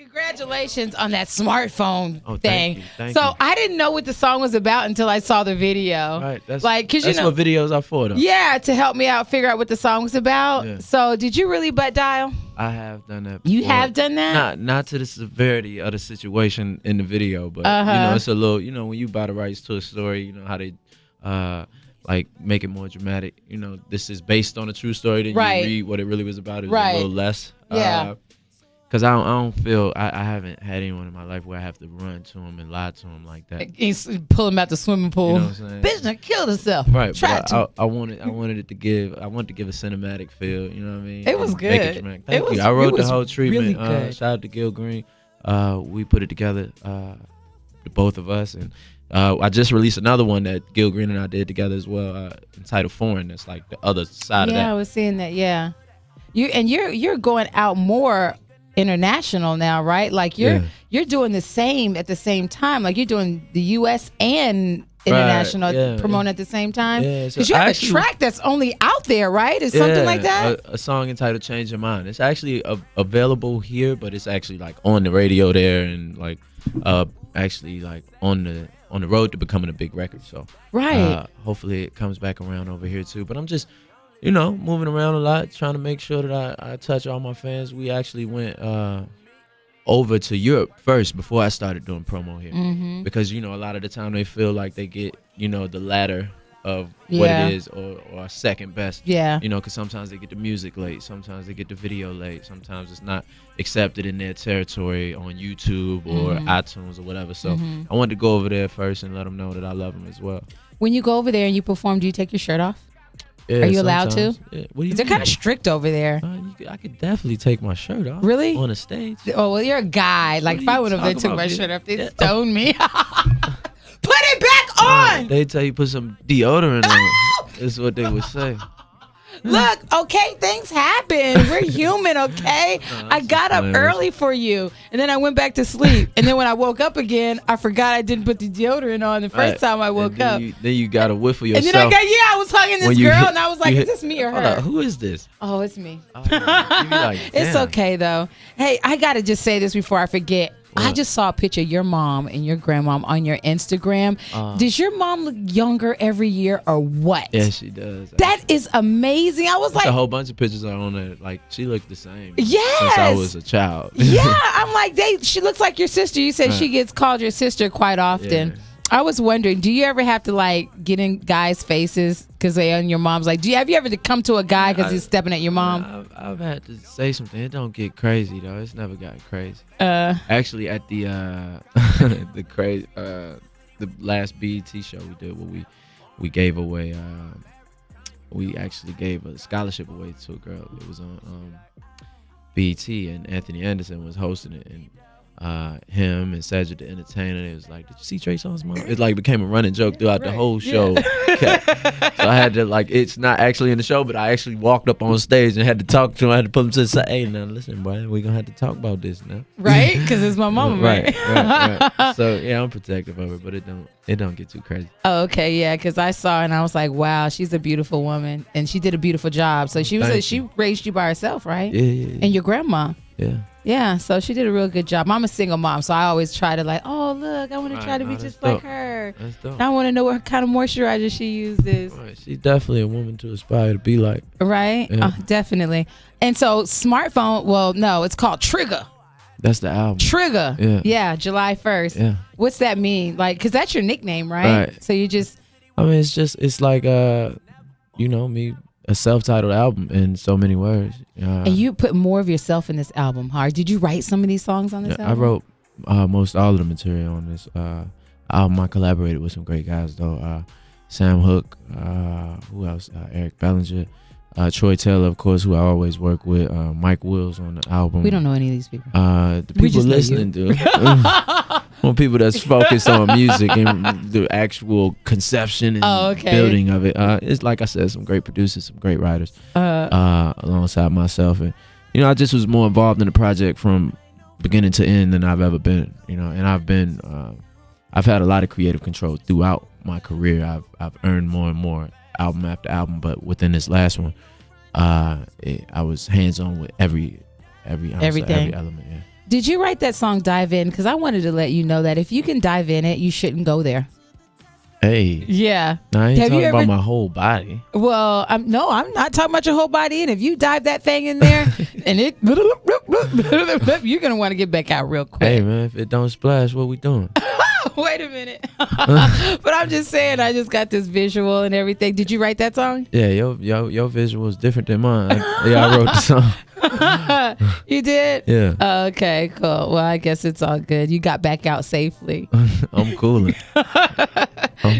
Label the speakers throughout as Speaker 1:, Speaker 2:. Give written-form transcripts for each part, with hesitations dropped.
Speaker 1: Congratulations on that smartphone thing.
Speaker 2: Thank
Speaker 1: so
Speaker 2: you.
Speaker 1: I didn't know what the song was about until I saw the video.
Speaker 2: Right. That's
Speaker 1: cause
Speaker 2: that's what videos are for, though.
Speaker 1: Yeah, to help me out figure out what the song was about.
Speaker 2: Yeah.
Speaker 1: So did you really butt dial?
Speaker 2: I have done that before.
Speaker 1: You have done that?
Speaker 2: Not to the severity of the situation in the video, but it's a little, when you buy the rights to a story, how they like make it more dramatic. This is based on a true story. Then you read what it really was about. It was a little less.
Speaker 1: Yeah.
Speaker 2: Because I don't feel I haven't had anyone in my life where I have to run to him and lie to him like that.
Speaker 1: He's pull him out the swimming pool.
Speaker 2: You know what I'm saying?
Speaker 1: Bitch done killed herself.
Speaker 2: Right, but I wanted it to give. I wanted to give a cinematic feel. You know what I mean?
Speaker 1: It was good.
Speaker 2: Make it dramatic. Thank you. I wrote the whole treatment.
Speaker 1: Really
Speaker 2: Shout out to Gil Green. We put it together, the both of us, and I just released another one that Gil Green and I did together as well, entitled "Foreign." That's like the other side of that.
Speaker 1: Yeah, I was seeing that. Yeah, you're going out more international now, right? Like you're doing the same at the same time. Like you're doing the U.S. and international promoting at the same time.
Speaker 2: Yeah,
Speaker 1: because you have a track that's only out there, right? It's something like that.
Speaker 2: A song entitled "Change Your Mind." It's actually available here, but it's actually like on the radio there and like actually like on the road to becoming a big record. So hopefully it comes back around over here too. But I'm just moving around a lot, trying to make sure that I touch all my fans. We actually went over to Europe first before I started doing promo here, because a lot of the time they feel like they get the ladder of what it is or second best. Yeah. Because sometimes they get the music late, sometimes they get the video late, sometimes it's not accepted in their territory on YouTube or iTunes or whatever. So I wanted to go over there first and let them know that I love them as well.
Speaker 1: When you go over there and you perform, do you take your shirt off?
Speaker 2: Yeah,
Speaker 1: are you allowed to?
Speaker 2: Yeah.
Speaker 1: They're kind of strict over there.
Speaker 2: I could definitely take my shirt off.
Speaker 1: Really?
Speaker 2: On a stage.
Speaker 1: Oh, well, you're a guy. Like, if I went over there and took my shirt off, they'd stone me. Put it back on!
Speaker 2: They tell you put some deodorant on. That's what they would say.
Speaker 1: Look, okay, things happen. We're human, okay? I got up early for you, and then I went back to sleep. And then when I woke up again, I forgot I didn't put the deodorant on the first time I woke up.
Speaker 2: Then you got a whiff of yourself.
Speaker 1: And then I was hugging this girl, and I was like, is this me or her?
Speaker 2: Who is this?
Speaker 1: Oh, it's me.
Speaker 2: Like,
Speaker 1: it's okay, though. Hey, I got to just say this before I forget. What? I just saw a picture of your mom and your grandmom on your Instagram. Does your mom look younger every year or what?
Speaker 2: Yeah, she does.
Speaker 1: That is amazing. I was like,
Speaker 2: a whole bunch of pictures are on there. Like, she looked the same.
Speaker 1: Yes.
Speaker 2: Since I was a child.
Speaker 1: Yeah, I'm like, she looks like your sister. You said she gets called your sister quite often. Yeah. I was wondering, do you ever have to like get in guys' faces because they on your mom's? Like, have you ever to come to a guy because he's stepping at your mom?
Speaker 2: I've had to say something. It don't get crazy though. It's never gotten crazy. Actually, at the the last BET show we did, where we gave away, we actually gave a scholarship away to a girl. It was on BET, and Anthony Anderson was hosting it, and him and Cedric the Entertainer, it was like, did you see Trey Songz mom? It like became a running joke throughout the whole show. Yeah. So I had to it's not actually in the show, but I actually walked up on stage and had to talk to him. I had to pull him to the side. Hey, now listen, Brian, we're gonna have to talk about this now.
Speaker 1: Right? Because it's my mama, right?
Speaker 2: Right. So yeah, I'm protective of her, but it don't get too crazy.
Speaker 1: Oh, okay, yeah, because I saw her and I was like, wow, she's a beautiful woman, and she did a beautiful job. So she raised you by herself, right?
Speaker 2: Yeah.
Speaker 1: And your grandma.
Speaker 2: Yeah.
Speaker 1: Yeah, so she did a real good job. I'm a single mom, so I always try to oh, look, I want to try to be just like her.
Speaker 2: That's dope.
Speaker 1: I want to know what kind of moisturizer she uses.
Speaker 2: Right. She's definitely a woman to aspire to be like.
Speaker 1: Right? Yeah. Oh, definitely. And so smartphone, well, no, it's called Trigga.
Speaker 2: That's the album.
Speaker 1: Trigga.
Speaker 2: Yeah.
Speaker 1: Yeah, July 1st.
Speaker 2: Yeah.
Speaker 1: What's that mean? Like, because that's your nickname, right?
Speaker 2: Right.
Speaker 1: So you just.
Speaker 2: I mean, it's like, me. A self-titled album in so many words.
Speaker 1: And you put more of yourself in this album, huh? Did you write some of these songs on this album?
Speaker 2: I wrote most all of the material on this album. I collaborated with some great guys, though. Sam Hook, who else? Eric Bellinger, Troy Taylor, of course, who I always work with. Mike Wills on the album.
Speaker 1: We don't know any of these people.
Speaker 2: The people listening to more people that's focused on music and the actual conception and building of it. It's like I said, some great producers, some great writers, alongside myself, and I just was more involved in the project from beginning to end than I've ever been. And I've had a lot of creative control throughout my career. I've earned more and more album after album, but within this last one, I was hands on with everything, every element. Yeah.
Speaker 1: Did you write that song Dive In? Because I wanted to let you know that if you can dive in it, you shouldn't go there.
Speaker 2: Hey.
Speaker 1: Yeah.
Speaker 2: I ain't talking about my whole body.
Speaker 1: Well, I'm not talking about your whole body. And if you dive that thing in there and it, you're going to want to get back out real quick.
Speaker 2: Hey, man, if it don't splash, what we doing?
Speaker 1: Wait a minute. But I'm just saying, I just got this visual and everything. Did you write that song?
Speaker 2: Yeah, your visual is different than mine. I wrote the song.
Speaker 1: You did?
Speaker 2: Yeah.
Speaker 1: Okay, cool. Well, I guess it's all good. You got back out safely.
Speaker 2: I'm cooling.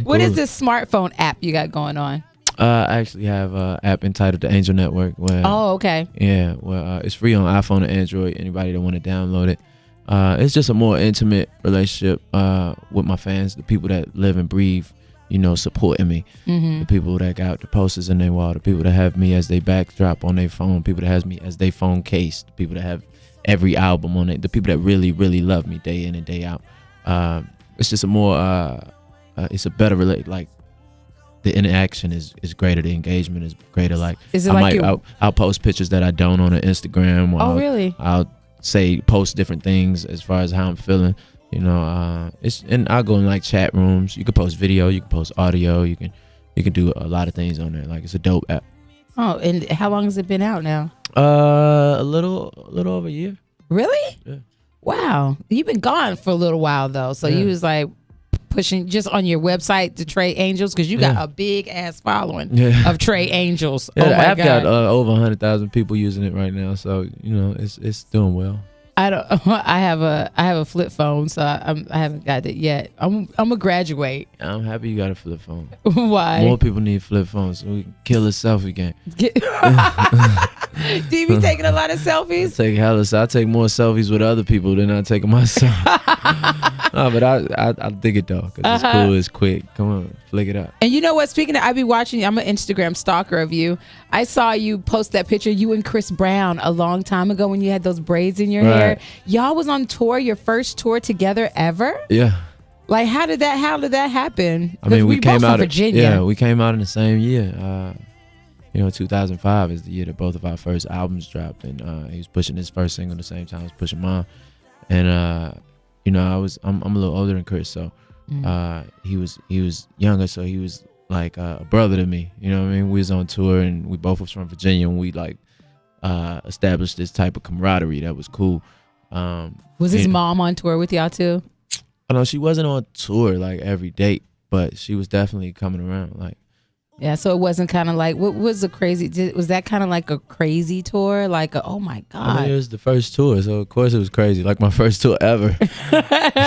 Speaker 1: What is this smartphone app you got going on?
Speaker 2: I actually have an app entitled the Angel Network. Where,
Speaker 1: okay.
Speaker 2: Yeah, well, it's free on iPhone and Android. Anybody that want to download it. It's just a more intimate relationship with my fans, the people that live and breathe, supporting me. Mm-hmm. The people that got the posters in their wall, the people that have me as their backdrop on their phone, people that has me as their phone case, the people that have every album on it, the people that really, really love me day in and day out. It's just a more, it's a better like the interaction is greater, the engagement is greater. Like,
Speaker 1: is it
Speaker 2: I'll post pictures that I don't on Instagram. Or
Speaker 1: really?
Speaker 2: I'll post different things as far as how I'm feeling. And I'll go in like chat rooms. You can post video, you can post audio, you can do a lot of things on there. Like, it's a dope app.
Speaker 1: Oh, and how long has it been out now?
Speaker 2: A little over a year.
Speaker 1: Really?
Speaker 2: Yeah.
Speaker 1: Wow. You've been gone for a little while though. So you was like pushing just on your website the Trey Angels, because you got a big ass following of Trey Angels.
Speaker 2: Yeah, the app got over 100,000 people using it right now. So it's doing well.
Speaker 1: I have a flip phone, so I haven't got it yet. I'm gonna graduate.
Speaker 2: I'm happy you got a flip phone.
Speaker 1: Why?
Speaker 2: More people need flip phones so we can kill the selfie game.
Speaker 1: Do you be taking a lot of selfies?
Speaker 2: I take more selfies with other people than I take of myself. No, but I dig it though, because it's cool, it's quick. Come on, flick it up.
Speaker 1: And you know what? Speaking of, I be watching you. I'm an Instagram stalker of you. I saw you post that picture, you and Chris Brown, a long time ago when you had those braids in your hair. Y'all was on tour, your first tour together ever?
Speaker 2: Yeah.
Speaker 1: Like, how did that happen?
Speaker 2: I mean, we came out
Speaker 1: from Virginia.
Speaker 2: We came out in the same year. 2005 is the year that both of our first albums dropped, and he was pushing his first single the same time I was pushing mine. And I'm a little older than Chris, so he was younger, so he was like a brother to me. You know what I mean? We was on tour, and we both was from Virginia, and we like established this type of camaraderie that was cool.
Speaker 1: Was his mom on tour with y'all too?
Speaker 2: Oh no, she wasn't on tour like every date, but she was definitely coming around. Like,
Speaker 1: yeah, so it wasn't kind of like, what was the crazy? Was that kind of like a crazy tour? Like, oh my god!
Speaker 2: I mean, it was the first tour, so of course it was crazy. Like my first tour ever.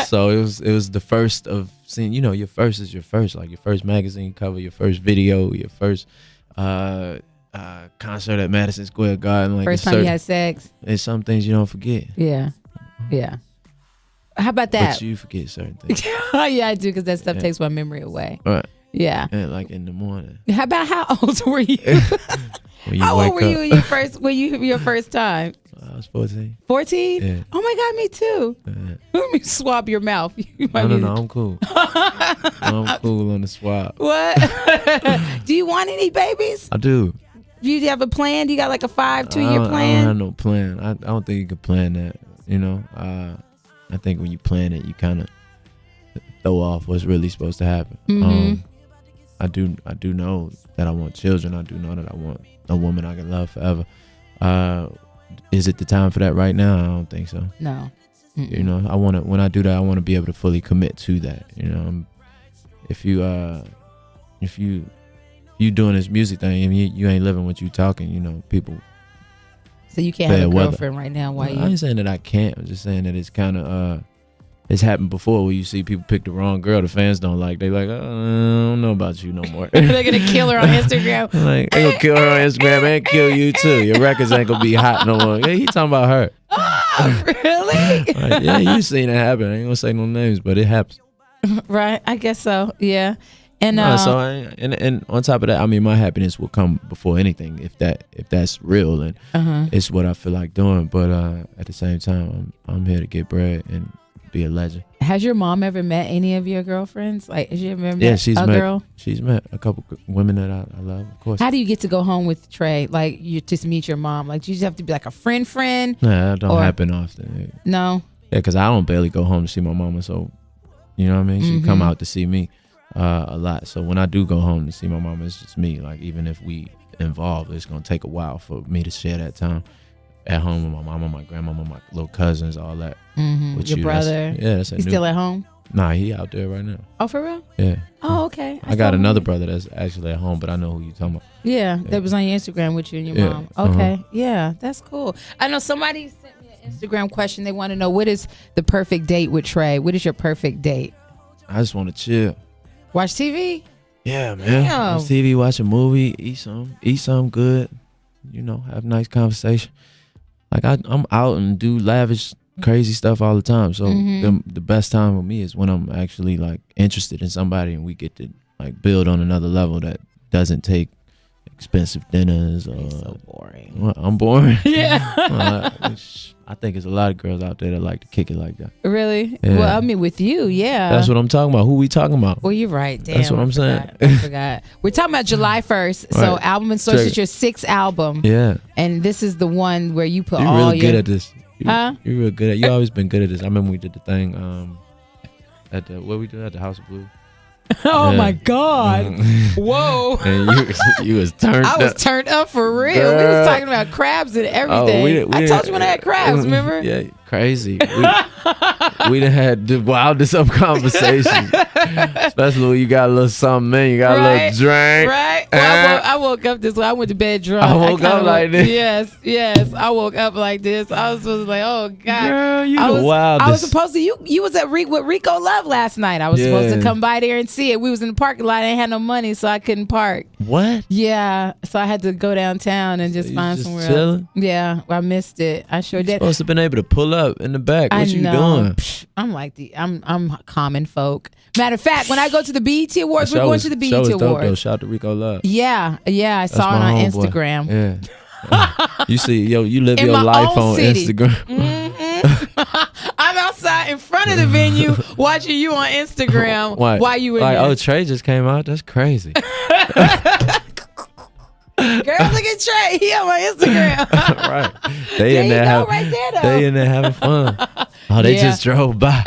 Speaker 2: So it was the first of seeing. Your first is your first. Like your first magazine cover, your first video, your first concert at Madison Square Garden. Like
Speaker 1: first time you had sex.
Speaker 2: There's some things you don't forget.
Speaker 1: Yeah. How about that?
Speaker 2: But you forget certain things.
Speaker 1: Yeah, I do, because that stuff takes my memory away.
Speaker 2: All right.
Speaker 1: Yeah.
Speaker 2: And like in the morning.
Speaker 1: How about how old were you? How old were you in your first time?
Speaker 2: I was 14.
Speaker 1: 14?
Speaker 2: Yeah.
Speaker 1: Oh my God, me too.
Speaker 2: Yeah.
Speaker 1: Let me swab your mouth.
Speaker 2: No, I'm cool. I'm cool on the swab.
Speaker 1: What? Do you want any babies?
Speaker 2: I do.
Speaker 1: Do you have a plan? Do you got like a 2-year plan?
Speaker 2: I don't have no plan. I don't think you can plan that. I think when you plan it, you kind of throw off what's really supposed to happen.
Speaker 1: Mm-hmm.
Speaker 2: I do know that I want children. I do know that I want a woman I can love forever. Is it the time for that right now? I don't think so.
Speaker 1: No.
Speaker 2: Mm-mm. When I do that, I want to be able to fully commit to that. If you doing this music thing and you ain't living what you talking, people.
Speaker 1: So you can't have a girlfriend right now? Why?
Speaker 2: I ain't saying that I can't. I'm just saying that it's kind of it's happened before where you see people pick the wrong girl the fans don't like. They like, I don't know about you no more.
Speaker 1: They're gonna kill her on Instagram.
Speaker 2: Like, they gonna kill her on Instagram and kill you too. Your records ain't gonna be hot no more. Hey, he talking about her.
Speaker 1: Oh, really?
Speaker 2: Like, yeah, you seen it happen. I ain't gonna say no names, but it happens.
Speaker 1: Right, I guess so. Yeah. And
Speaker 2: and on top of that, I mean, my happiness will come before anything if that's real, and it's what I feel like doing. But at the same time, I'm here to get bread, and be a legend.
Speaker 1: Has your mom ever met any of your girlfriends? Like, has she ever met
Speaker 2: girl? She's met a couple women that I love, of course.
Speaker 1: How do you get to go home with Trey? Like, you just meet your mom? Like, do you just have to be like a friend?
Speaker 2: Nah, that don't happen often.
Speaker 1: No?
Speaker 2: Yeah, because I don't barely go home to see my mama, so, you know what I mean? She come out to see me a lot. So when I do go home to see my mama, it's just me. Like, even if we involved, it's going to take a while for me to share that time at home with my mama, my grandmama, my little cousins, all that. With
Speaker 1: your brother?
Speaker 2: That's
Speaker 1: He's still at home?
Speaker 2: Nah, he out there right now.
Speaker 1: Oh, for real?
Speaker 2: Yeah.
Speaker 1: Oh, okay.
Speaker 2: I got another brother that's actually at home, but I know who you talking about.
Speaker 1: Yeah, that was on your Instagram with you and your mom. Okay. Yeah, that's cool. I know somebody sent me an Instagram question. They want to know, what is the perfect date with Trey? What is your perfect date?
Speaker 2: I just want to chill.
Speaker 1: Watch TV?
Speaker 2: Yeah, man. Watch TV, watch a movie, eat something good. You know, have a nice conversation. Like, I'm out and do lavish, crazy stuff all the time. So the best time with me is when I'm actually like interested in somebody and we get to like build on another level that doesn't take expensive dinners. Or
Speaker 1: so boring.
Speaker 2: Well, I'm boring.
Speaker 1: Yeah.
Speaker 2: I think there's a lot of girls out there that like to kick it like that.
Speaker 1: Really?
Speaker 2: Yeah.
Speaker 1: Well, I mean, with you, yeah.
Speaker 2: That's what I'm talking about. Who we talking about?
Speaker 1: Well, you're right. Damn,
Speaker 2: that's what I'm saying.
Speaker 1: I forgot. We're talking about July 1st. So
Speaker 2: Right.
Speaker 1: Album and Source is your 6th album.
Speaker 2: Yeah.
Speaker 1: And this is the one where you put
Speaker 2: You're
Speaker 1: all
Speaker 2: really
Speaker 1: your...
Speaker 2: good at this.
Speaker 1: Huh?
Speaker 2: You're real good at. You always been good at this. I remember we did the thing at the what we did at the House of Blue.
Speaker 1: Oh my God! Whoa!
Speaker 2: And you was turned.
Speaker 1: I was turned up for real.
Speaker 2: Girl.
Speaker 1: We was talking about crabs and everything. I told you when I had crabs. Remember?
Speaker 2: Yeah, crazy. We done had the wildest of conversations, especially when you got a little something in, you got a little drink.
Speaker 1: Right. Well, I woke up this way. I went to bed drunk.
Speaker 2: I woke up like this.
Speaker 1: Yes. I woke up like this. I was supposed to like, oh God.
Speaker 2: Girl, you the wildest.
Speaker 1: I was supposed to. You was at with Rico Love last night. I was supposed to come by there and see it. We was in the parking lot. I ain't had no money, so I couldn't park.
Speaker 2: What?
Speaker 1: Yeah. So I had to go downtown and just find somewhere
Speaker 2: chilling?
Speaker 1: else. Yeah. I missed it. I sure did.
Speaker 2: Supposed to been able to pull up in the back. What you doing?
Speaker 1: I'm like I'm common folk. Matter of fact, when I go to the BET Awards, we're going to the BET Awards.
Speaker 2: Dope, shout out to Rico Love.
Speaker 1: Yeah. I saw it on Instagram.
Speaker 2: Yeah. You see, you live your life on
Speaker 1: city.
Speaker 2: Instagram.
Speaker 1: I'm outside in front of the venue watching you on Instagram while you were there.
Speaker 2: Oh, Trey just came out. That's crazy.
Speaker 1: Girl, look at Trey. He on my Instagram.
Speaker 2: Right. They in there having fun. Oh, they just drove by.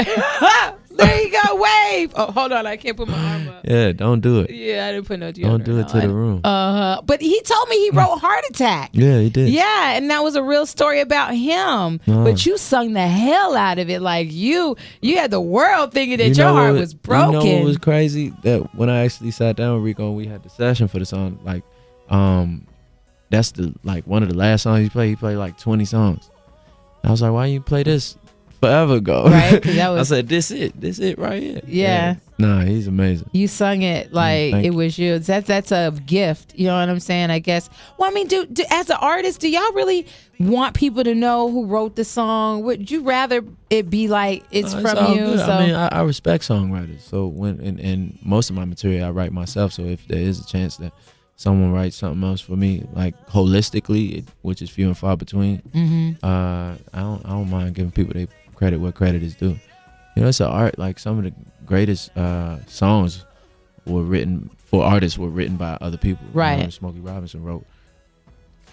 Speaker 1: There you go. Wave. Oh, hold on. I can't put my arm up.
Speaker 2: Yeah, don't do it.
Speaker 1: Yeah, I didn't put no deodorant.
Speaker 2: Don't do it to the room.
Speaker 1: But he told me he wrote Heart Attack.
Speaker 2: Yeah, he did.
Speaker 1: Yeah, and that was a real story about him. But you sung the hell out of it. Like you had the world thinking that your heart was broken.
Speaker 2: You know what was crazy? That when I actually sat down with Rico and we had the session for the song, like, that's one of the last songs he played. He played like 20 songs. I was like, why you play this forever ago?
Speaker 1: Right, that was.
Speaker 2: I said, this it right here.
Speaker 1: Yeah.
Speaker 2: Nah, he's amazing.
Speaker 1: You sung it like it was you. That's a gift. You know what I'm saying? I guess. Well, I mean, do as an artist, do y'all really want people to know who wrote the song? Would you rather it be like it's from you?
Speaker 2: Good.
Speaker 1: So
Speaker 2: I mean, I respect songwriters. So when and most of my material I write myself. So if there is a chance that someone writes something else for me, like holistically, which is few and far between, I don't mind giving people their credit where credit is due. You know, it's an art. Like some of the greatest songs were written for artists were written by other people.
Speaker 1: Right.
Speaker 2: You know, Smokey Robinson wrote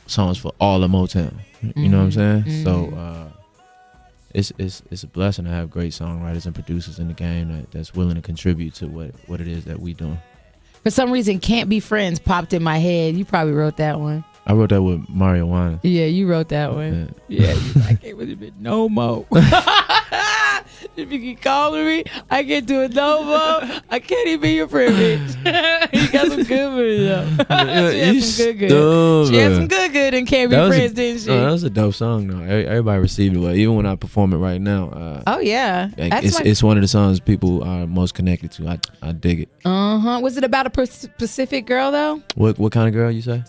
Speaker 2: songs for all of Motown. You know what I'm saying? So it's a blessing to have great songwriters and producers in the game that's willing to contribute to what it is that we doing.
Speaker 1: For some reason, Can't Be Friends popped in my head. You probably wrote that one.
Speaker 2: I wrote that with Mario Winans.
Speaker 1: Yeah, you wrote that one. Yeah, I can't really be no more. If you keep calling me, I can't do it no more. I can't even be your friend, bitch. You got some good ones, though. She had some good. She had some good and Can't Be Friends, didn't she?
Speaker 2: That was a dope song, though. Everybody received it well. Even when I perform it right now.
Speaker 1: Oh, yeah.
Speaker 2: It's one of the songs people are most connected to. I dig it.
Speaker 1: Was it about a specific girl, though?
Speaker 2: What kind of girl you say?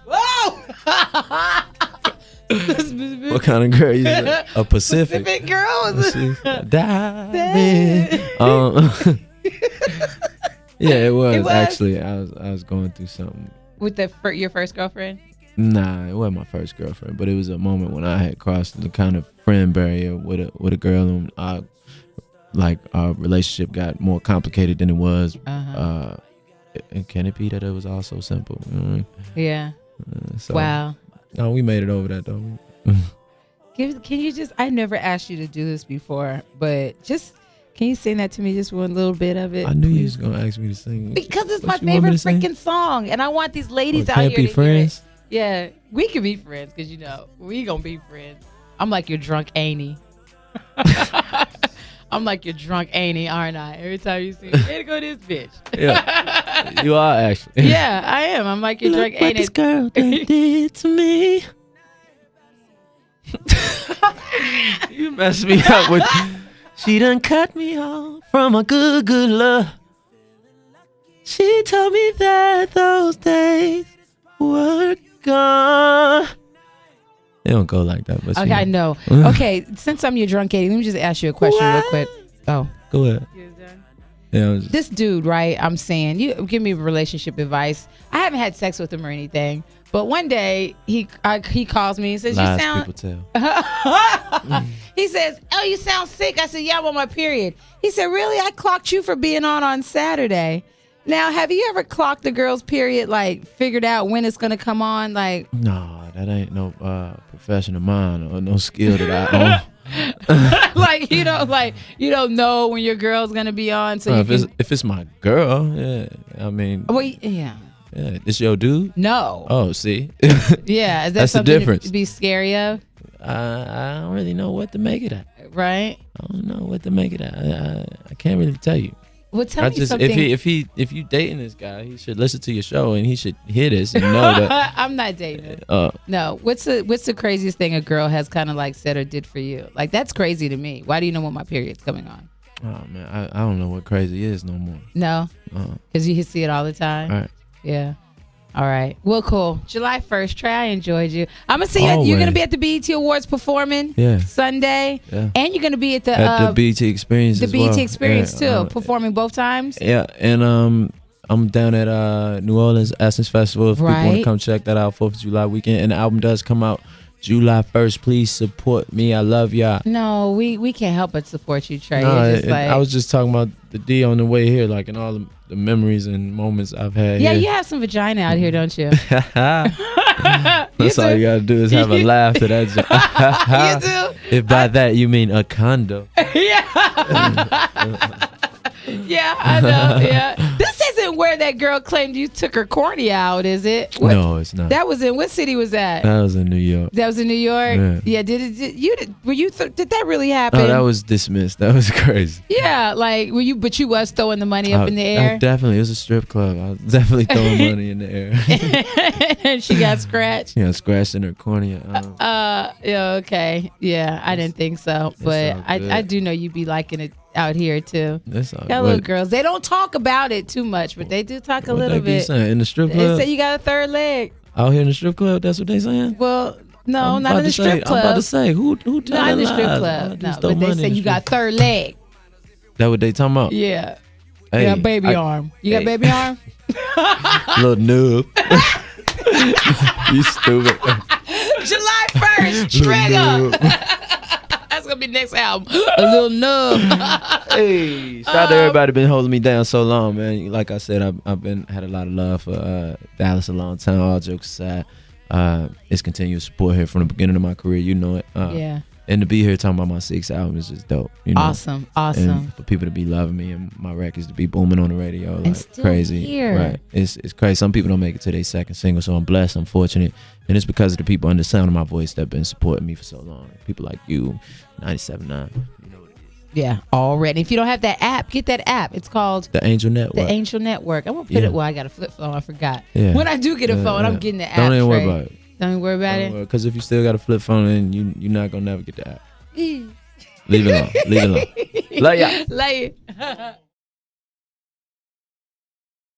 Speaker 1: Whoa!
Speaker 2: What kind of girl you say? A Pacific
Speaker 1: girl?
Speaker 2: Diving. Yeah, it was actually. I was going through something
Speaker 1: with your first girlfriend.
Speaker 2: Nah, it wasn't my first girlfriend, but it was a moment when I had crossed the kind of friend barrier with a girl, and our relationship got more complicated than it was. And can it be that it was all so simple?
Speaker 1: Yeah.
Speaker 2: So,
Speaker 1: wow.
Speaker 2: No, we made it over that though.
Speaker 1: Can you just? I never asked you to do this before, but just can you sing that to me? Just one little bit of it.
Speaker 2: I knew you was gonna ask me to sing
Speaker 1: because it's my favorite freaking song, and I want these ladies out here to
Speaker 2: be friends.
Speaker 1: Hear it. Yeah, we can be friends because we gonna be friends. I'm like your drunk Annie. I'm like your drunk Annie, aren't I? Every time you see me, there go this bitch.
Speaker 2: Yeah, you are actually.
Speaker 1: Yeah, I am. I'm like your drunk Annie.
Speaker 2: What this girl did to me. You messed me up with. She done cut me off from a good love. She told me that those days were gone. It don't go like that, but
Speaker 1: okay, I know. Okay, since I'm your drunk Katie, let me just ask you a question real quick. Oh,
Speaker 2: go ahead. Yeah,
Speaker 1: this dude, right? I'm saying, you give me relationship advice. I haven't had sex with him or anything, but one day he calls me and says,
Speaker 2: lies
Speaker 1: "You sound."
Speaker 2: People tell.
Speaker 1: He says, "Oh, you sound sick." I said, "Yeah, I'm on my period." He said, "Really? I clocked you for being on Saturday." Now, have you ever clocked a girl's period? Like, figured out when it's gonna come on? Like,
Speaker 2: no, that ain't no profession of mine or no skill that I own.
Speaker 1: like you don't know when your girl's gonna be on. So
Speaker 2: if it's my girl, yeah, I mean,
Speaker 1: well, yeah,
Speaker 2: it's your dude.
Speaker 1: No.
Speaker 2: Oh, see.
Speaker 1: Yeah, is that
Speaker 2: that's
Speaker 1: something
Speaker 2: the difference.
Speaker 1: to be scary of?
Speaker 2: I don't really know what to make it at.
Speaker 1: Right.
Speaker 2: I don't know what to make it at. I can't really tell you.
Speaker 1: Well, tell me something.
Speaker 2: If you dating this guy, he should listen to your show and he should hear this and know that.
Speaker 1: I'm not dating. No. What's the craziest thing a girl has kind of like said or did for you? Like, that's crazy to me. Why do you know when my period's coming on?
Speaker 2: Oh man, I don't know what crazy is no more.
Speaker 1: No, because you see it all the time.
Speaker 2: All right.
Speaker 1: Yeah. All right. Well, cool. July 1st, Trey, I enjoyed you. I'm going to see you. You're going to be at the BET Awards performing Sunday. Yeah. And you're going to be at the
Speaker 2: BET Experience as well.
Speaker 1: The BET Experience, too, performing both times.
Speaker 2: Yeah. And I'm down at New Orleans Essence Festival. If people want to come check that out, 4th of July weekend. And the album does come out July 1st. Please support me. I love y'all.
Speaker 1: No, we can't help but support you, Trey.
Speaker 2: No, I was just talking about the D on the way here, like, and all the memories and moments I've had here.
Speaker 1: You have some vagina out here, don't you?
Speaker 2: That's all you gotta do is have a laugh to that joke.
Speaker 1: You do?
Speaker 2: If by that you mean a condo.
Speaker 1: Yeah, I know. Yeah, this isn't where that girl claimed you took her cornea out, is it?
Speaker 2: No, it's not.
Speaker 1: That was in what city was that?
Speaker 2: That was in New York.
Speaker 1: That was in New York. Yeah. Did that really happen?
Speaker 2: Oh, that was dismissed. That was crazy.
Speaker 1: Yeah, like were you? But you was throwing the money up in the air.
Speaker 2: Definitely, it was a strip club. I was definitely throwing money in the air.
Speaker 1: And she got scratched.
Speaker 2: Yeah, scratched in her cornea.
Speaker 1: Yeah. Okay. Yeah, I didn't think so, but I do know you be liking it out here too.
Speaker 2: That's all.
Speaker 1: Got little girls. They don't talk about it too much, but they do talk a little bit.
Speaker 2: Saying? In the strip club,
Speaker 1: they say you got a third leg.
Speaker 2: Out here in the strip club, that's what they saying.
Speaker 1: Well, no, not in the strip club.
Speaker 2: I'm about to say who
Speaker 1: not in the strip club. No, but they say you got third leg.
Speaker 2: That what they talking about?
Speaker 1: Yeah. Hey, you got baby arm. You got baby arm?
Speaker 2: Little noob. You stupid.
Speaker 1: July 1st, Trigga. That's gonna be next album. A little nub.
Speaker 2: Hey, shout out to everybody been holding me down so long, man. Like I said, I've had a lot of love for Dallas a long time. All jokes aside, it's continuous support here from the beginning of my career. You know it.
Speaker 1: Yeah.
Speaker 2: And to be here talking about my 6th album is just dope. You know?
Speaker 1: Awesome.
Speaker 2: And for people to be loving me and my records to be booming on the radio,
Speaker 1: and
Speaker 2: like
Speaker 1: still
Speaker 2: crazy.
Speaker 1: Here.
Speaker 2: Right. It's crazy. Some people don't make it to their 2nd single, so I'm blessed, I'm fortunate. And it's because of the people on the sound of my voice that have been supporting me for so long. People like you, 97.9. You know what it is.
Speaker 1: Yeah, already. If you don't have that app, get that app. It's called
Speaker 2: The Angel Network.
Speaker 1: The Angel Network. I'm gonna put it. Well, I got a flip phone. I forgot.
Speaker 2: Yeah.
Speaker 1: When I do get a phone, I'm getting the app.
Speaker 2: Don't even worry about it.
Speaker 1: Don't even worry about it.
Speaker 2: Because if you still got a flip phone, then you're not gonna never get the app. Leave it alone. Leave it alone. Love ya.
Speaker 1: Love ya.